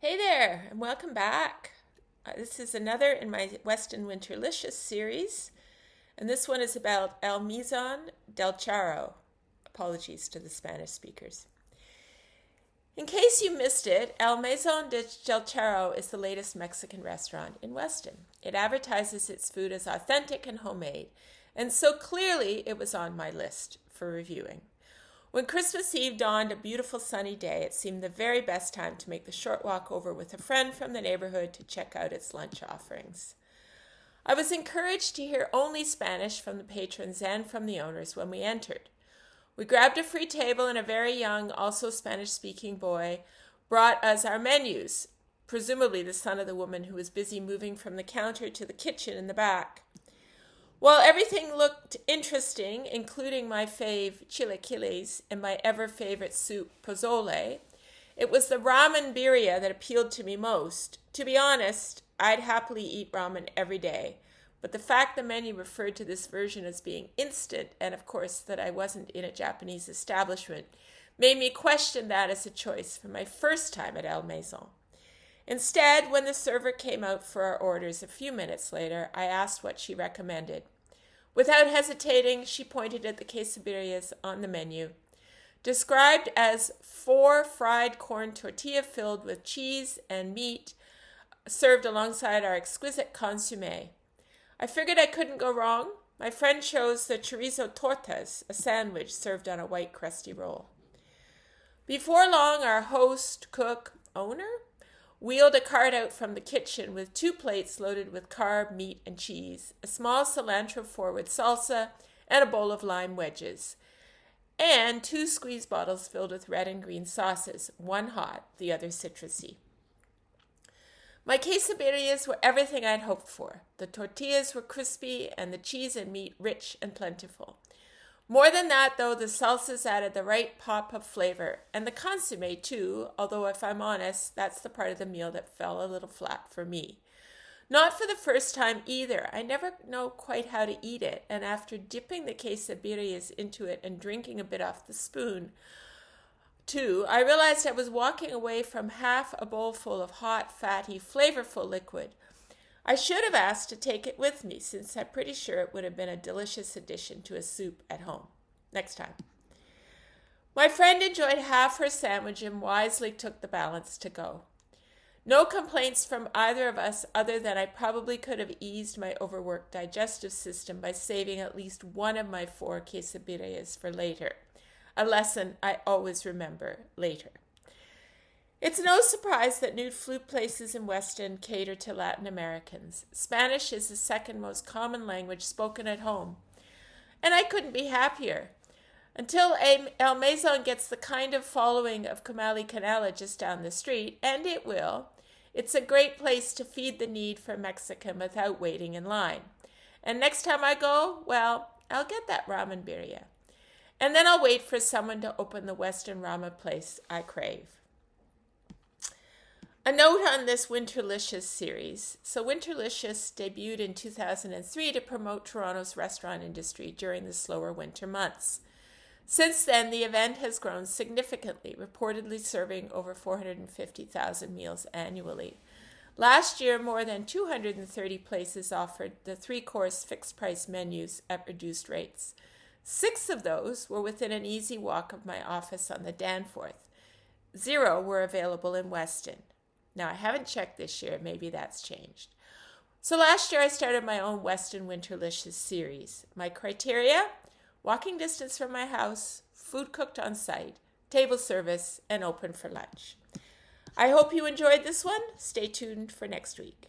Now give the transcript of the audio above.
Hey there, and welcome back. This is another in my Weston Winterlicious series, and this one is about El Meson del Charro. Apologies to the Spanish speakers. In case you missed it, El Meson del Charro is the latest Mexican restaurant in Weston. It advertises its food as authentic and homemade, and so clearly it was on my list for reviewing. When Christmas Eve dawned a beautiful sunny day, it seemed the very best time to make the short walk over with a friend from the neighborhood to check out its lunch offerings. I was encouraged to hear only Spanish from the patrons and from the owners when we entered. We grabbed a free table and a very young, also Spanish-speaking boy brought us our menus, presumably the son of the woman who was busy moving from the counter to the kitchen in the back. While everything looked interesting, including my fave chilaquiles and my ever-favorite soup pozole, it was the ramen birria that appealed to me most. To be honest, I'd happily eat ramen every day, but the fact the menu referred to this version as being instant, and of course that I wasn't in a Japanese establishment, made me question that as a choice for my first time at El Meson. Instead, when the server came out for our orders a few minutes later, I asked what she recommended. Without hesitating, she pointed at the quesadillas on the menu. Described as 4 fried corn tortillas filled with cheese and meat, served alongside our exquisite consommé. I figured I couldn't go wrong. My friend chose the chorizo tortas, a sandwich served on a white crusty roll. Before long, our host, cook, owner, wheeled a cart out from the kitchen with 2 plates loaded with carb, meat, and cheese, a small cilantro-forward salsa, and a bowl of lime wedges, and 2 squeeze bottles filled with red and green sauces, one hot, the other citrusy. My quesadillas were everything I'd hoped for. The tortillas were crispy and the cheese and meat rich and plentiful. More than that, though, the salsas added the right pop of flavor, and the consommé too, although if I'm honest, that's the part of the meal that fell a little flat for me. Not for the first time either. I never know quite how to eat it, and after dipping the quesadillas into it and drinking a bit off the spoon, too, I realized I was walking away from half a bowl full of hot, fatty, flavorful liquid. I should have asked to take it with me, since I'm pretty sure it would have been a delicious addition to a soup at home. Next time. My friend enjoyed half her sandwich and wisely took the balance to go. No complaints from either of us other than I probably could have eased my overworked digestive system by saving at least one of my 4 quesadillas for later. A lesson I always remember later. It's no surprise that new food places in Weston cater to Latin Americans. Spanish is the second most common language spoken at home. And I couldn't be happier. Until El Meson gets the kind of following of Comali Canela just down the street, and it will, it's a great place to feed the need for Mexican without waiting in line. And next time I go, well, I'll get that ramen birria. And then I'll wait for someone to open the Western ramen place I crave. A note on this Winterlicious series. So Winterlicious debuted in 2003 to promote Toronto's restaurant industry during the slower winter months. Since then, the event has grown significantly, reportedly serving over 450,000 meals annually. Last year, more than 230 places offered the 3-course fixed-price menus at reduced rates. 6 of those were within an easy walk of my office on the Danforth. 0 were available in Weston. Now, I haven't checked this year. Maybe that's changed. So last year, I started my own Weston Winterlicious series. My criteria: walking distance from my house, food cooked on site, table service, and open for lunch. I hope you enjoyed this one. Stay tuned for next week.